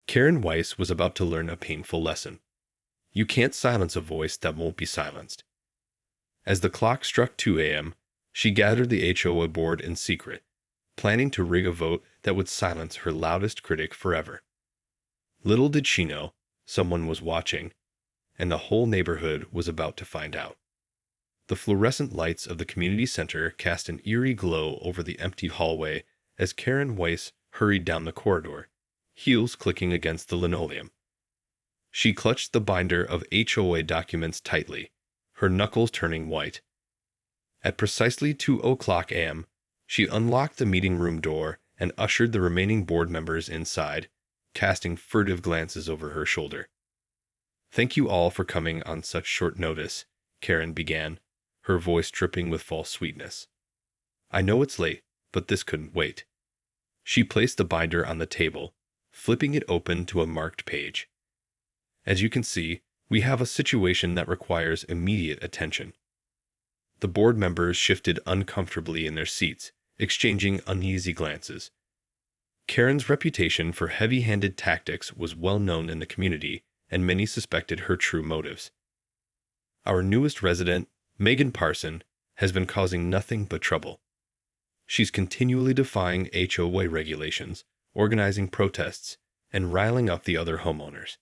Karen Weiss was about to learn a painful lesson. You can't silence a voice that won't be silenced. As the clock struck 2 a.m., she gathered the HOA board in secret, planning to rig a vote that would silence her loudest critic forever. Little did she know, someone was watching, and the whole neighborhood was about to find out. The fluorescent lights of the community center cast an eerie glow over the empty hallway as Karen Weiss hurried down the corridor, heels clicking against the linoleum. She clutched the binder of HOA documents tightly, her knuckles turning white. At precisely 2:00 a.m., she unlocked the meeting room door and ushered the remaining board members inside, casting furtive glances over her shoulder. "Thank you all for coming on such short notice," Karen began, her voice dripping with false sweetness. "I know it's late, but this couldn't wait." She placed the binder on the table, flipping it open to a marked page. "As you can see, we have a situation that requires immediate attention." The board members shifted uncomfortably in their seats, exchanging uneasy glances. Karen's reputation for heavy-handed tactics was well known in the community, and many suspected her true motives. "Our newest resident, Megan Parson, has been causing nothing but trouble. She's continually defying HOA regulations, organizing protests, and riling up the other homeowners."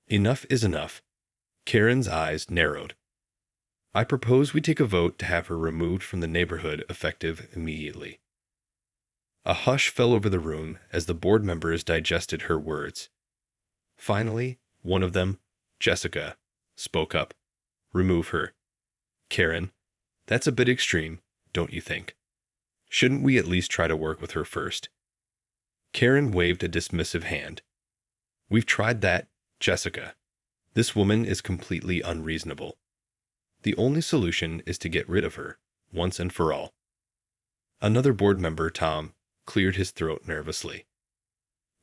Enough is enough. Karen's eyes narrowed. "I propose we take a vote to have her removed from the neighborhood effective immediately." A hush fell over the room as the board members digested her words. Finally, one of them, Jessica, spoke up. "Remove her." "Karen, that's a bit extreme, don't you think? Shouldn't we at least try to work with her first?" Karen waved a dismissive hand. "We've tried that, Jessica. This woman is completely unreasonable. The only solution is to get rid of her, once and for all." Another board member, Tom, cleared his throat nervously.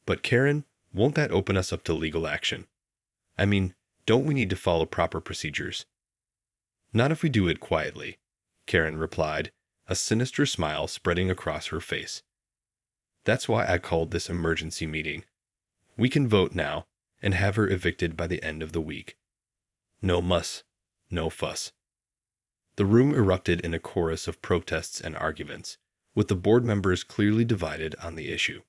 "But Karen, won't that open us up to legal action? I mean, don't we need to follow proper procedures?" "Not if we do it quietly," Karen replied, a sinister smile spreading across her face. "That's why I called this emergency meeting. We can vote now and have her evicted by the end of the week. No muss, no fuss." The room erupted in a chorus of protests and arguments, with the board members clearly divided on the issue.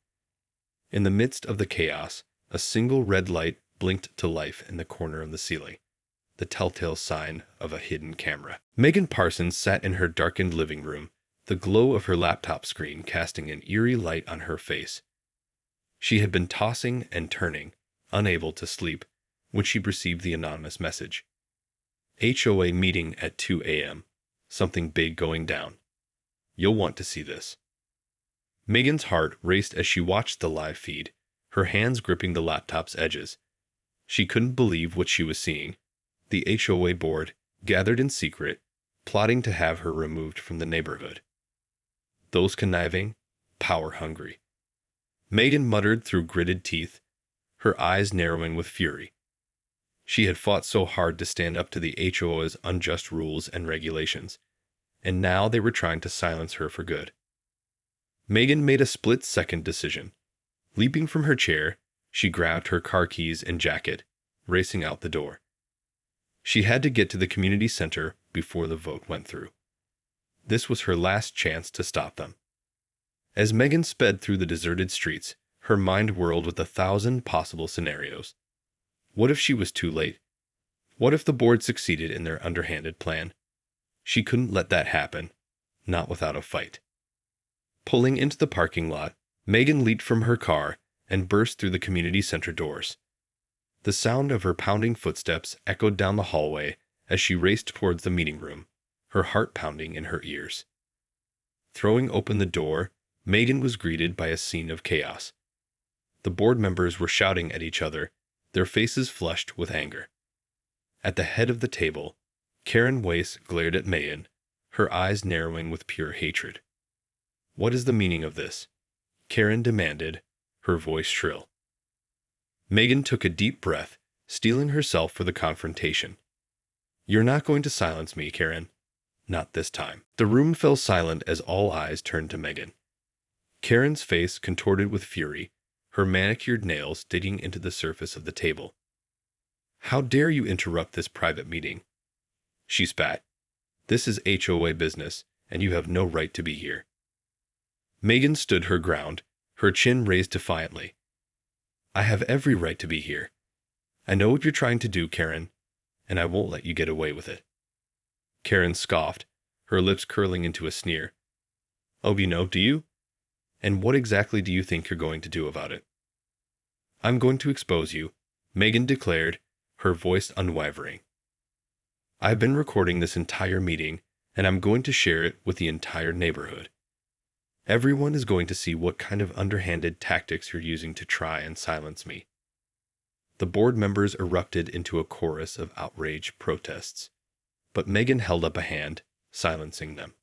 In the midst of the chaos, a single red light blinked to life in the corner of the ceiling, the telltale sign of a hidden camera. Megan Parsons sat in her darkened living room, the glow of her laptop screen casting an eerie light on her face. She had been tossing and turning, unable to sleep, when she received the anonymous message. "HOA meeting at 2 a.m. Something big going down. You'll want to see this." Megan's heart raced as she watched the live feed, her hands gripping the laptop's edges. She couldn't believe what she was seeing. The HOA board, gathered in secret, plotting to have her removed from the neighborhood. Those conniving, power-hungry. Megan muttered through gritted teeth, her eyes narrowing with fury. She had fought so hard to stand up to the HOA's unjust rules and regulations, and now they were trying to silence her for good. Megan made a split-second decision. Leaping from her chair, she grabbed her car keys and jacket, racing out the door. She had to get to the community center before the vote went through. This was her last chance to stop them. As Megan sped through the deserted streets, her mind whirled with 1,000 possible scenarios. What if she was too late? What if the board succeeded in their underhanded plan? She couldn't let that happen, not without a fight. Pulling into the parking lot, Megan leaped from her car and burst through the community center doors. The sound of her pounding footsteps echoed down the hallway as she raced towards the meeting room, her heart pounding in her ears. Throwing open the door, Megan was greeted by a scene of chaos. The board members were shouting at each other, their faces flushed with anger. At the head of the table, Karen Weiss glared at Megan, her eyes narrowing with pure hatred. "What is the meaning of this?" Karen demanded, her voice shrill. Megan took a deep breath, steeling herself for the confrontation. "You're not going to silence me, Karen. Not this time." The room fell silent as all eyes turned to Megan. Karen's face contorted with fury, her manicured nails digging into the surface of the table. "How dare you interrupt this private meeting?" she spat. "This is HOA business, and you have no right to be here." Megan stood her ground, her chin raised defiantly. "I have every right to be here. I know what you're trying to do, Karen, and I won't let you get away with it." Karen scoffed, her lips curling into a sneer. "Oh, you know, do you? And what exactly do you think you're going to do about it?" "I'm going to expose you," Megan declared, her voice unwavering. "I've been recording this entire meeting, and I'm going to share it with the entire neighborhood. Everyone is going to see what kind of underhanded tactics you're using to try and silence me." The board members erupted into a chorus of outraged protests, but Megan held up a hand, silencing them.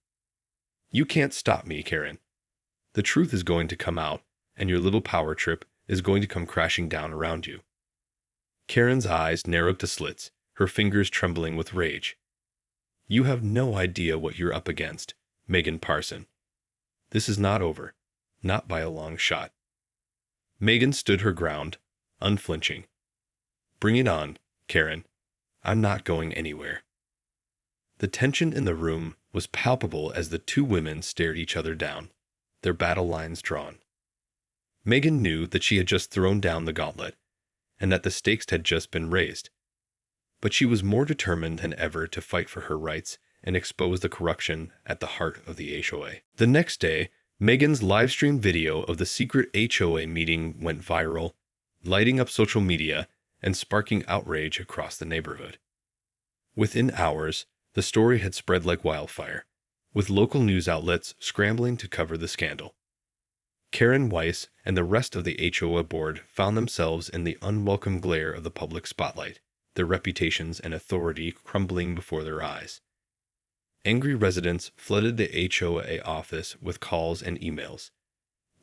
"You can't stop me, Karen. The truth is going to come out, and your little power trip is going to come crashing down around you." Karen's eyes narrowed to slits, her fingers trembling with rage. "You have no idea what you're up against, Megan Parson. This is not over, not by a long shot." Megan stood her ground, unflinching. "Bring it on, Karen. I'm not going anywhere." The tension in the room was palpable as the two women stared each other down, their battle lines drawn. Megan knew that she had just thrown down the gauntlet, and that the stakes had just been raised. But she was more determined than ever to fight for her rights and expose the corruption at the heart of the HOA. The next day, Megan's live-streamed video of the secret HOA meeting went viral, lighting up social media and sparking outrage across the neighborhood. Within hours, the story had spread like wildfire, with local news outlets scrambling to cover the scandal. Karen Weiss and the rest of the HOA board found themselves in the unwelcome glare of the public spotlight, their reputations and authority crumbling before their eyes. Angry residents flooded the HOA office with calls and emails,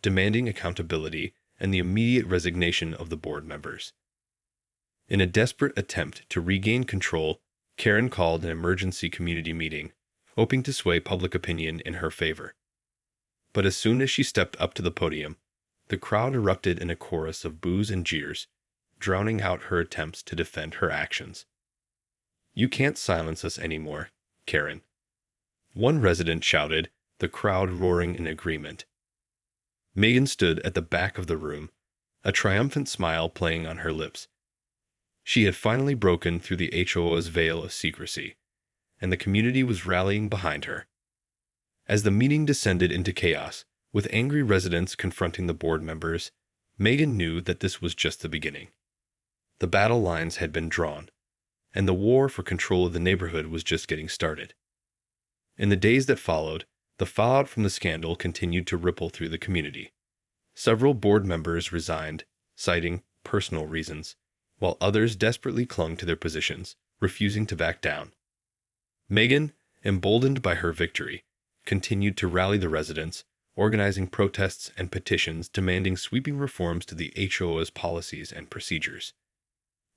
demanding accountability and the immediate resignation of the board members. In a desperate attempt to regain control, Karen called an emergency community meeting, hoping to sway public opinion in her favor. But as soon as she stepped up to the podium, the crowd erupted in a chorus of boos and jeers, drowning out her attempts to defend her actions. "You can't silence us anymore, Karen," one resident shouted, the crowd roaring in agreement. Megan stood at the back of the room, a triumphant smile playing on her lips. She had finally broken through the HOA's veil of secrecy, and the community was rallying behind her. As the meeting descended into chaos, with angry residents confronting the board members, Megan knew that this was just the beginning. The battle lines had been drawn, and the war for control of the neighborhood was just getting started. In the days that followed, the fallout from the scandal continued to ripple through the community. Several board members resigned, citing personal reasons, while others desperately clung to their positions, refusing to back down. Megan, emboldened by her victory, continued to rally the residents, organizing protests and petitions demanding sweeping reforms to the HOA's policies and procedures.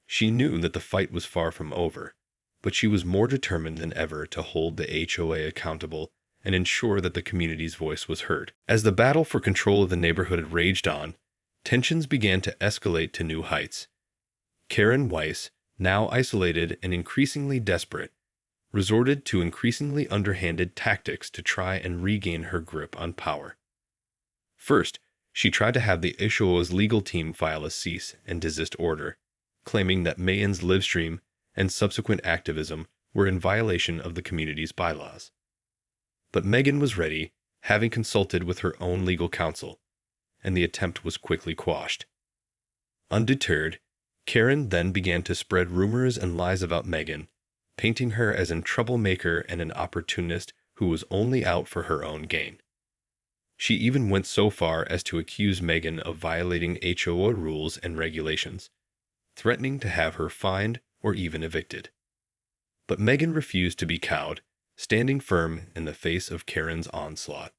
She knew that the fight was far from over, but she was more determined than ever to hold the HOA accountable and ensure that the community's voice was heard. As the battle for control of the neighborhood raged on, tensions began to escalate to new heights. Karen Weiss, now isolated and increasingly desperate, resorted to increasingly underhanded tactics to try and regain her grip on power. First, she tried to have the HOA's legal team file a cease and desist order, claiming that Megan's livestream and subsequent activism were in violation of the community's bylaws. But Megan was ready, having consulted with her own legal counsel, and the attempt was quickly quashed. Undeterred, Karen then began to spread rumors and lies about Megan, painting her as a troublemaker and an opportunist who was only out for her own gain. She even went so far as to accuse Megan of violating HOA rules and regulations, threatening to have her fined or even evicted. But Megan refused to be cowed, standing firm in the face of Karen's onslaught.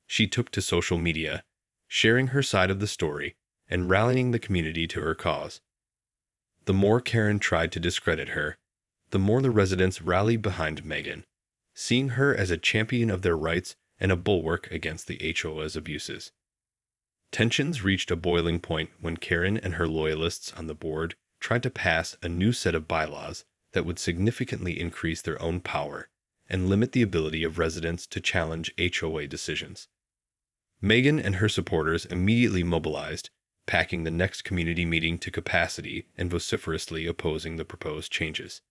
She took to social media, sharing her side of the story and rallying the community to her cause. The more Karen tried to discredit her, the more the residents rallied behind Megan, seeing her as a champion of their rights and a bulwark against the HOA's abuses. Tensions reached a boiling point when Karen and her loyalists on the board tried to pass a new set of bylaws that would significantly increase their own power and limit the ability of residents to challenge HOA decisions. Megan and her supporters immediately mobilized, packing the next community meeting to capacity and vociferously opposing the proposed changes.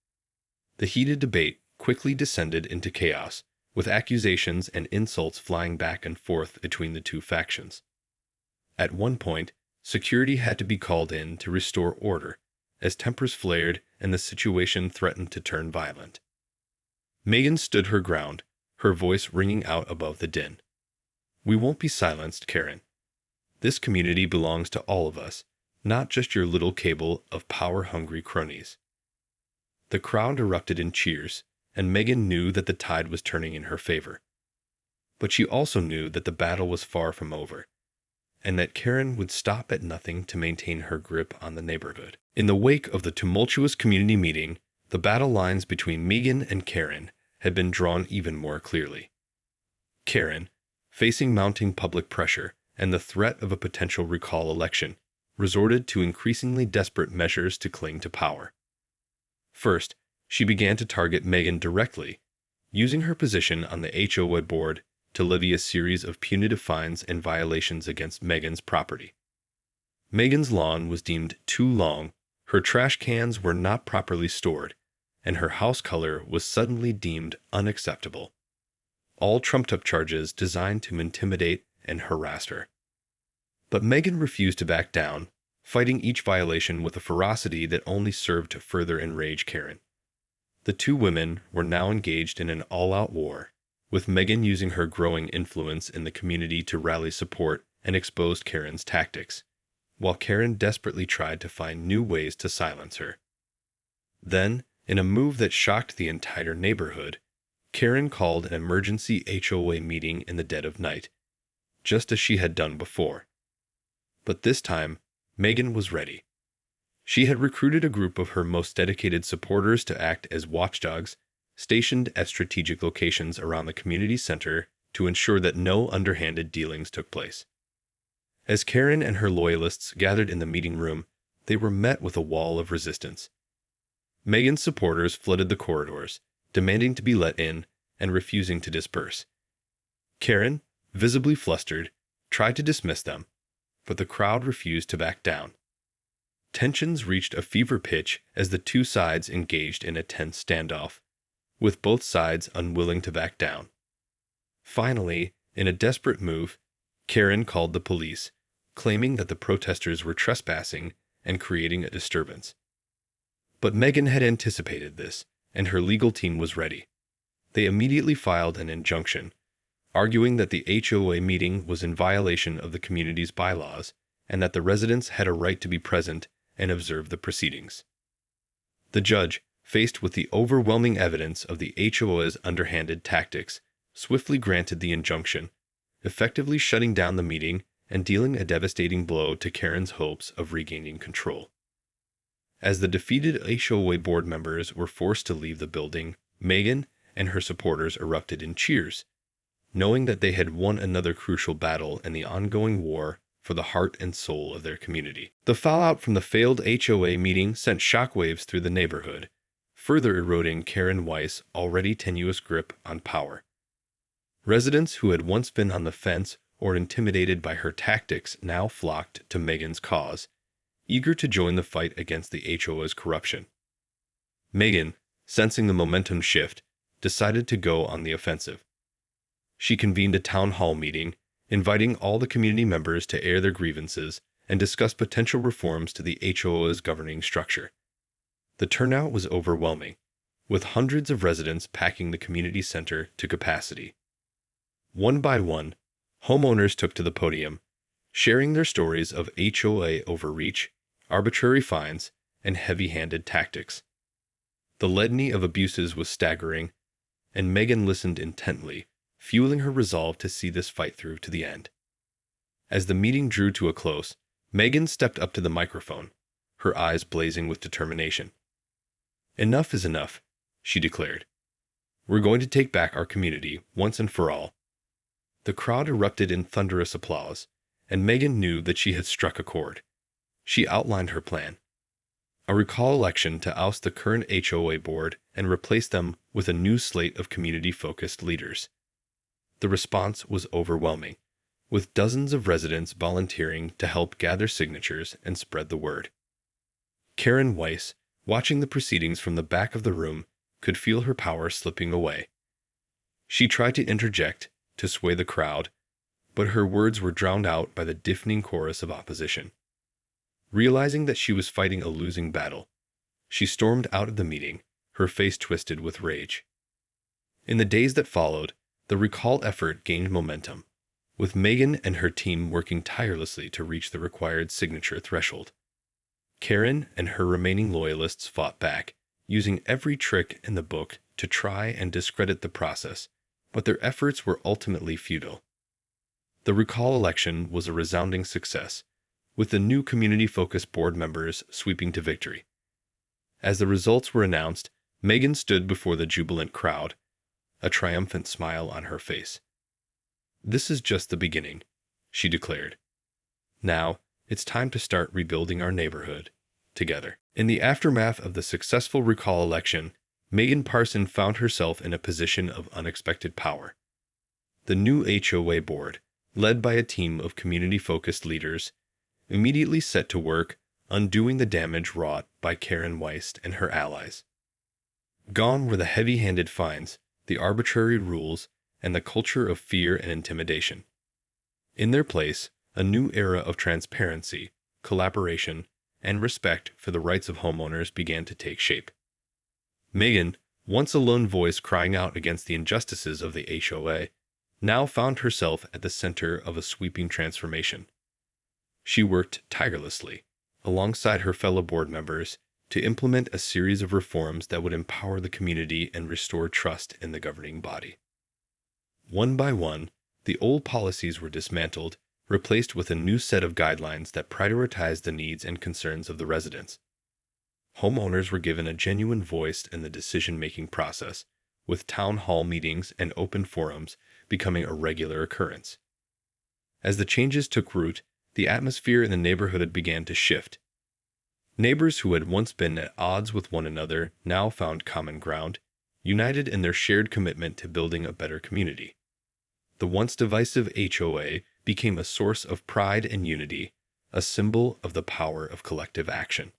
The heated debate quickly descended into chaos, with accusations and insults flying back and forth between the two factions. At one point, security had to be called in to restore order, as tempers flared and the situation threatened to turn violent. Megan stood her ground, her voice ringing out above the din. "We won't be silenced, Karen. This community belongs to all of us, not just your little cabal of power-hungry cronies." The crowd erupted in cheers, and Megan knew that the tide was turning in her favor. But she also knew that the battle was far from over, and that Karen would stop at nothing to maintain her grip on the neighborhood. In the wake of the tumultuous community meeting, the battle lines between Megan and Karen had been drawn even more clearly. Karen, facing mounting public pressure and the threat of a potential recall election, resorted to increasingly desperate measures to cling to power. First, she began to target Megan directly, using her position on the HOA board to levy a series of punitive fines and violations against Megan's property. Megan's lawn was deemed too long, her trash cans were not properly stored, and her house color was suddenly deemed unacceptable. All trumped-up charges designed to intimidate and harass her. But Megan refused to back down, fighting each violation with a ferocity that only served to further enrage Karen. The two women were now engaged in an all-out war, with Megan using her growing influence in the community to rally support and expose Karen's tactics, while Karen desperately tried to find new ways to silence her. Then, in a move that shocked the entire neighborhood, Karen called an emergency HOA meeting in the dead of night, just as she had done before. But this time, Megan was ready. She had recruited a group of her most dedicated supporters to act as watchdogs, stationed at strategic locations around the community center to ensure that no underhanded dealings took place. As Karen and her loyalists gathered in the meeting room, they were met with a wall of resistance. Megan's supporters flooded the corridors, demanding to be let in and refusing to disperse. Karen, visibly flustered, tried to dismiss them, but the crowd refused to back down. Tensions reached a fever pitch as the two sides engaged in a tense standoff, with both sides unwilling to back down. Finally, in a desperate move, Karen called the police, claiming that the protesters were trespassing and creating a disturbance. But Megan had anticipated this, and her legal team was ready. They immediately filed an injunction, arguing that the HOA meeting was in violation of the community's bylaws and that the residents had a right to be present and observe the proceedings. The judge, faced with the overwhelming evidence of the HOA's underhanded tactics, swiftly granted the injunction, effectively shutting down the meeting and dealing a devastating blow to Karen's hopes of regaining control. As the defeated HOA board members were forced to leave the building, Megan and her supporters erupted in cheers, knowing that they had won another crucial battle in the ongoing war for the heart and soul of their community. The fallout from the failed HOA meeting sent shockwaves through the neighborhood, further eroding Karen Weiss's already tenuous grip on power. Residents who had once been on the fence or intimidated by her tactics now flocked to Megan's cause, eager to join the fight against the HOA's corruption. Megan, sensing the momentum shift, decided to go on the offensive. She convened a town hall meeting, inviting all the community members to air their grievances and discuss potential reforms to the HOA's governing structure. The turnout was overwhelming, with hundreds of residents packing the community center to capacity. One by one, homeowners took to the podium, sharing their stories of HOA overreach, arbitrary fines, and heavy-handed tactics. The litany of abuses was staggering, and Megan listened intently, fueling her resolve to see this fight through to the end. As the meeting drew to a close, Megan stepped up to the microphone, her eyes blazing with determination. "Enough is enough," she declared. "We're going to take back our community once and for all." The crowd erupted in thunderous applause, and Megan knew that she had struck a chord. She outlined her plan. A recall election to oust the current HOA board and replace them with a new slate of community-focused leaders. The response was overwhelming, with dozens of residents volunteering to help gather signatures and spread the word. Karen Weiss, watching the proceedings from the back of the room, could feel her power slipping away. She tried to interject, to sway the crowd, but her words were drowned out by the deafening chorus of opposition. Realizing that she was fighting a losing battle, she stormed out of the meeting, her face twisted with rage. In the days that followed, the recall effort gained momentum, with Megan and her team working tirelessly to reach the required signature threshold. Karen and her remaining loyalists fought back, using every trick in the book to try and discredit the process, but their efforts were ultimately futile. The recall election was a resounding success, with the new community-focused board members sweeping to victory. As the results were announced, Megan stood before the jubilant crowd, a triumphant smile on her face. "This is just the beginning," she declared. "Now, it's time to start rebuilding our neighborhood together." In the aftermath of the successful recall election, Megan Parson found herself in a position of unexpected power. The new HOA board, led by a team of community-focused leaders, immediately set to work undoing the damage wrought by Karen Weiss and her allies. Gone were the heavy-handed fines, the arbitrary rules, and the culture of fear and intimidation. In their place, a new era of transparency, collaboration, and respect for the rights of homeowners began to take shape. Megan, once a lone voice crying out against the injustices of the HOA, now found herself at the center of a sweeping transformation. She worked tirelessly, alongside her fellow board members, to implement a series of reforms that would empower the community and restore trust in the governing body. One by one, the old policies were dismantled, replaced with a new set of guidelines that prioritized the needs and concerns of the residents. Homeowners were given a genuine voice in the decision-making process, with town hall meetings and open forums becoming a regular occurrence. As the changes took root, the atmosphere in the neighborhood began to shift. Neighbors who had once been at odds with one another now found common ground, united in their shared commitment to building a better community. The once divisive HOA became a source of pride and unity, a symbol of the power of collective action.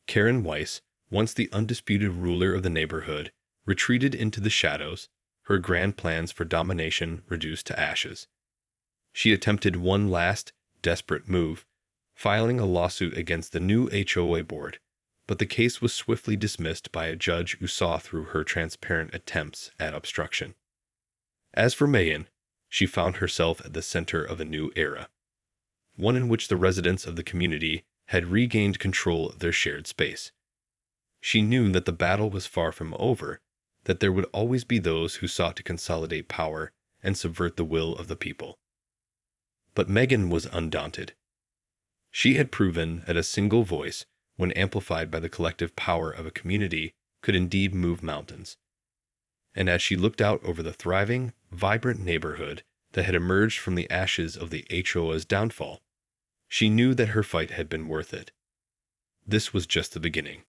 Karen Weiss, once the undisputed ruler of the neighborhood, retreated into the shadows, her grand plans for domination reduced to ashes. She attempted one last, desperate move, filing a lawsuit against the new HOA board, but the case was swiftly dismissed by a judge who saw through her transparent attempts at obstruction. As for Megan, she found herself at the center of a new era, one in which the residents of the community had regained control of their shared space. She knew that the battle was far from over, that there would always be those who sought to consolidate power and subvert the will of the people. But Megan was undaunted. She had proven that a single voice, when amplified by the collective power of a community, could indeed move mountains. And as she looked out over the thriving, vibrant neighborhood that had emerged from the ashes of the HOA's downfall, she knew that her fight had been worth it. This was just the beginning.